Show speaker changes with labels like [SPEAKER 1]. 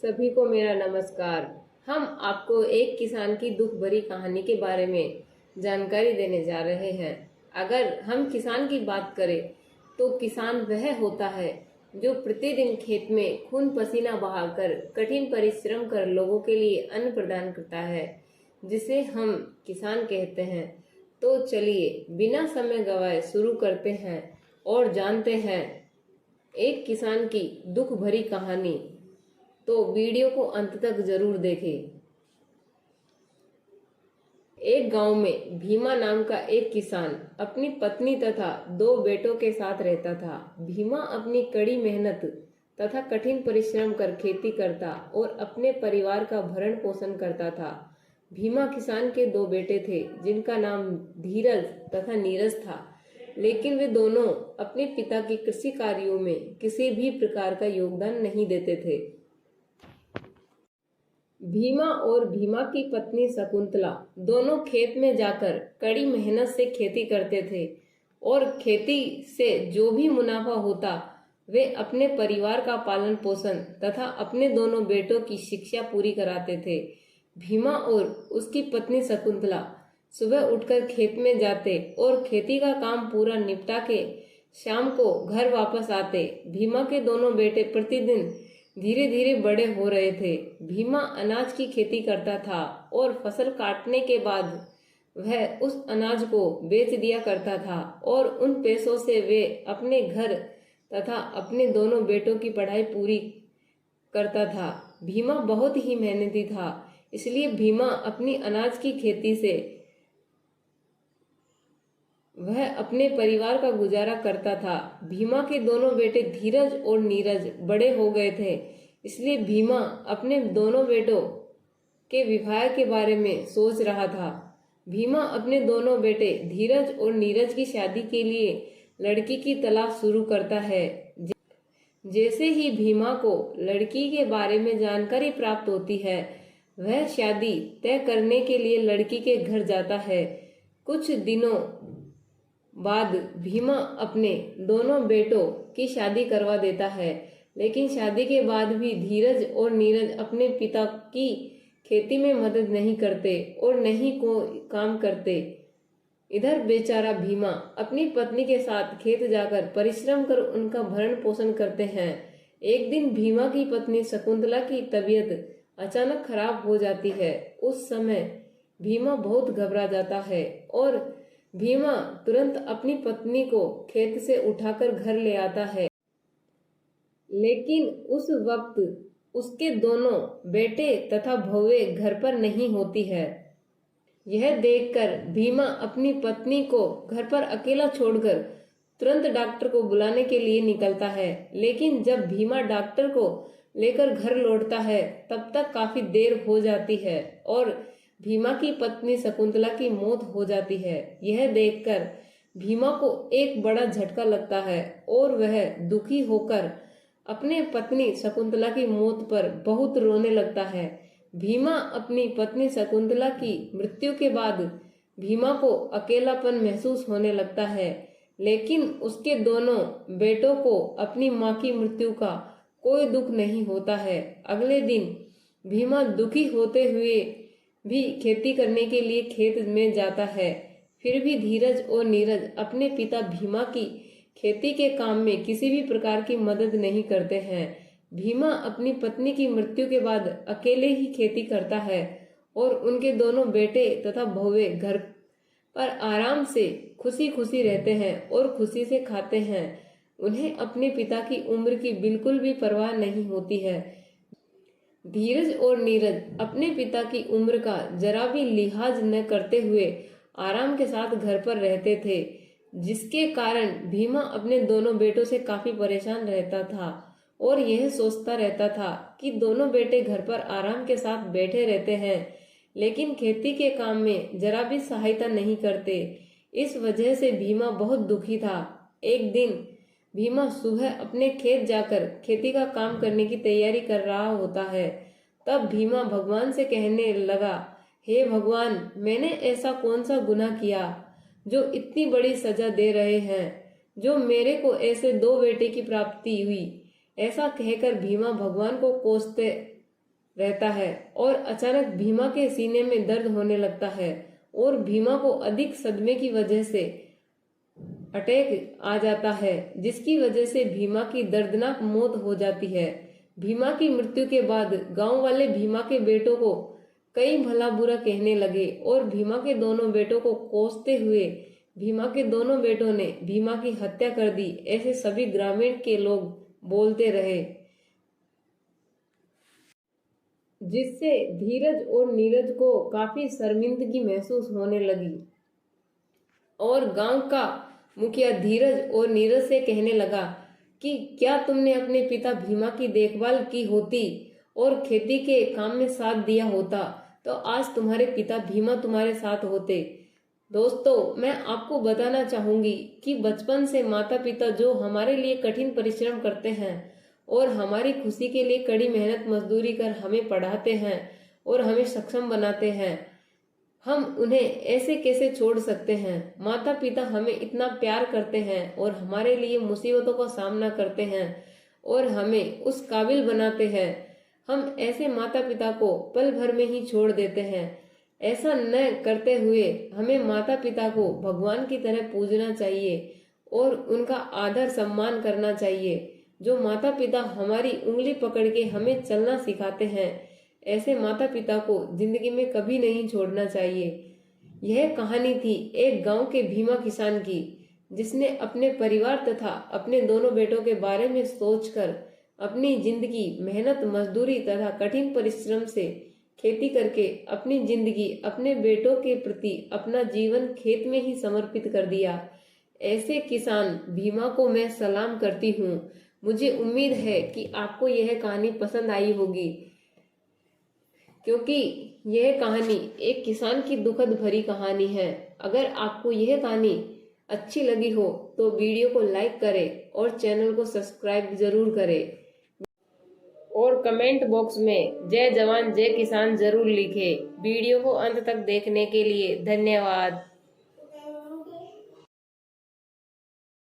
[SPEAKER 1] सभी को मेरा नमस्कार। हम आपको एक किसान की दुख भरी कहानी के बारे में जानकारी देने जा रहे हैं। अगर हम किसान की बात करें तो किसान वह होता है जो प्रतिदिन खेत में खून पसीना बहाकर कठिन परिश्रम कर लोगों के लिए अन्न प्रदान करता है, जिसे हम किसान कहते हैं। तो चलिए बिना समय गवाए शुरू करते हैं और जानते हैं एक किसान की दुख भरी कहानी। तो वीडियो को अंत तक जरूर देखें। एक गांव में भीमा नाम का एक किसान अपनी पत्नी तथा 2 बेटों के साथ रहता था। भीमा अपनी कड़ी मेहनत तथा कठिन परिश्रम कर खेती करता और अपने परिवार का भरण पोषण करता था। भीमा किसान के 2 बेटे थे जिनका नाम धीरज तथा नीरज था, लेकिन वे दोनों अपने पिता के कृषि कार्यों में किसी भी प्रकार का योगदान नहीं देते थे। भीमा और भीमा की पत्नी शकुंतला दोनों खेत में जाकर कड़ी मेहनत से खेती करते थे और खेती से जो भी मुनाफा होता वे अपने परिवार का पालन पोषण तथा अपने दोनों बेटों की शिक्षा पूरी कराते थे। भीमा और उसकी पत्नी शकुंतला सुबह उठकर खेत में जाते और खेती का काम पूरा निपटा के शाम को घर वापस आते। भीमा के दोनों बेटे प्रतिदिन धीरे धीरे बड़े हो रहे थे। भीमा अनाज की खेती करता था और फसल काटने के बाद वह उस अनाज को बेच दिया करता था और उन पैसों से वे अपने घर तथा अपने दोनों बेटों की पढ़ाई पूरी करता था। भीमा बहुत ही मेहनती था, इसलिए भीमा अपनी अनाज की खेती से वह अपने परिवार का गुजारा करता था। भीमा के दोनों बेटे धीरज और नीरज बड़े हो गए थे, इसलिए भीमा अपने दोनों बेटों के विवाह के बारे में सोच रहा था। भीमा अपने दोनों बेटे धीरज और नीरज की शादी के लिए लड़की की तलाश शुरू करता है। जैसे ही भीमा को लड़की के बारे में जानकारी प्राप्त होती है, वह शादी तय करने के लिए लड़की के घर जाता है। कुछ दिनों बाद भीमा अपने दोनों बेटों की शादी करवा देता है, लेकिन शादी के बाद भी धीरज और नीरज अपने पिता की खेती में मदद नहीं करते और नहीं को काम करते। इधर बेचारा भीमा अपनी पत्नी के साथ खेत जाकर परिश्रम कर उनका भरण पोषण करते हैं। एक दिन भीमा की पत्नी शकुंतला की तबीयत अचानक खराब हो जाती है। उस समय भीमा बहुत घबरा जाता है और भीमा तुरंत अपनी पत्नी को खेत से उठाकर घर ले आता है, लेकिन उस वक्त उसके दोनों बेटे तथा बहुएं घर पर नहीं होती है। यह देखकर भीमा अपनी पत्नी को घर पर अकेला छोड़कर तुरंत डॉक्टर को बुलाने के लिए निकलता है, लेकिन जब भीमा डॉक्टर को लेकर घर लौटता है तब तक काफी देर हो जाती है और भीमा की पत्नी शकुंतला की मौत हो जाती है। यह देखकर भीमा को एक बड़ा झटका लगता है और वह दुखी होकर अपने पत्नी शकुंतला की मौत पर बहुत रोने लगता है। भीमा अपनी पत्नी शकुंतला की मृत्यु के बाद भीमा को अकेलापन महसूस होने लगता है, लेकिन उसके दोनों बेटों को अपनी मां की मृत्यु का कोई दुख नहीं होता है। अगले दिन भीमा दुखी होते हुए भी खेती करने के लिए खेत में जाता है। फिर भी धीरज और नीरज अपने पिता भीमा की खेती के काम में किसी भी प्रकार की मदद नहीं करते हैं। भीमा अपनी पत्नी की मृत्यु के बाद अकेले ही खेती करता है और उनके दोनों बेटे तथा बहुएं घर पर आराम से खुशी खुशी रहते हैं और खुशी से खाते हैं। उन्हें अपने पिता की उम्र की बिल्कुल भी परवाह नहीं होती है। धीरज और नीरज अपने पिता की उम्र का जरा भी लिहाज न करते हुए आराम के साथ घर पर रहते थे, जिसके कारण भीमा अपने दोनों बेटों से काफी परेशान रहता था और यह सोचता रहता था कि दोनों बेटे घर पर आराम के साथ बैठे रहते हैं, लेकिन खेती के काम में जरा भी सहायता नहीं करते। इस वजह से भीमा बहुत दुखी था। एक दिन भीमा सुबह अपने खेत जाकर खेती का काम करने की तैयारी कर रहा होता है। तब भीमा भगवान से कहने लगा, हे भगवान, मैंने ऐसा कौन सा गुनाह किया जो इतनी बड़ी सजा दे रहे हैं, जो मेरे को ऐसे 2 बेटे की प्राप्ति हुई। ऐसा कहकर भीमा भगवान को कोसते रहता है और अचानक भीमा के सीने में दर्द होने लगता है और भीमा को अधिक सदमे की वजह से अटैक आ जाता है, जिसकी वजह से भीमा की दर्दनाक मौत हो जाती है। भीमा की मृत्यु के बाद गांव वाले भीमा के बेटों को कई भला बुरा कहने लगे और भीमा के दोनों बेटों को कोसते हुए भीमा के दोनों बेटों ने भीमा की हत्या कर दी, ऐसे सभी ग्रामीण के लोग बोलते रहे, जिससे धीरज और नीरज को काफी शर्मिंदगी महसूस होने लगी और गांव का मुखिया धीरज और नीरज से कहने लगा कि क्या तुमने अपने पिता भीमा की देखभाल की होती और खेती के काम में साथ दिया होता तो आज तुम्हारे पिता भीमा तुम्हारे साथ होते। दोस्तों, मैं आपको बताना चाहूंगी कि बचपन से माता पिता जो हमारे लिए कठिन परिश्रम करते हैं और हमारी खुशी के लिए कड़ी मेहनत मजदूरी कर हमें पढ़ाते हैं और हमें सक्षम बनाते हैं, हम उन्हें ऐसे कैसे छोड़ सकते हैं। माता पिता हमें इतना प्यार करते हैं और हमारे लिए मुसीबतों का सामना करते हैं और हमें उस काबिल बनाते हैं। हम ऐसे माता पिता को पल भर में ही छोड़ देते हैं। ऐसा न करते हुए हमें माता पिता को भगवान की तरह पूजना चाहिए और उनका आदर सम्मान करना चाहिए। जो माता पिता हमारी उंगली पकड़ के हमें चलना सिखाते हैं, ऐसे माता पिता को जिंदगी में कभी नहीं छोड़ना चाहिए। यह कहानी थी एक गांव के भीमा किसान की, जिसने अपने परिवार तथा अपने दोनों बेटों के बारे में सोचकर अपनी जिंदगी मेहनत मजदूरी तथा कठिन परिश्रम से खेती करके अपनी जिंदगी अपने बेटों के प्रति अपना जीवन खेत में ही समर्पित कर दिया। ऐसे किसान भीमा को मैं सलाम करती हूँ। मुझे उम्मीद है कि आपको यह कहानी पसंद आई होगी, क्योंकि यह कहानी एक किसान की दुखद भरी कहानी है। अगर आपको यह कहानी अच्छी लगी हो तो वीडियो को लाइक करें और चैनल को सब्सक्राइब जरूर करें और कमेंट बॉक्स में जय जवान जय किसान जरूर लिखें। वीडियो को अंत तक देखने के लिए धन्यवाद।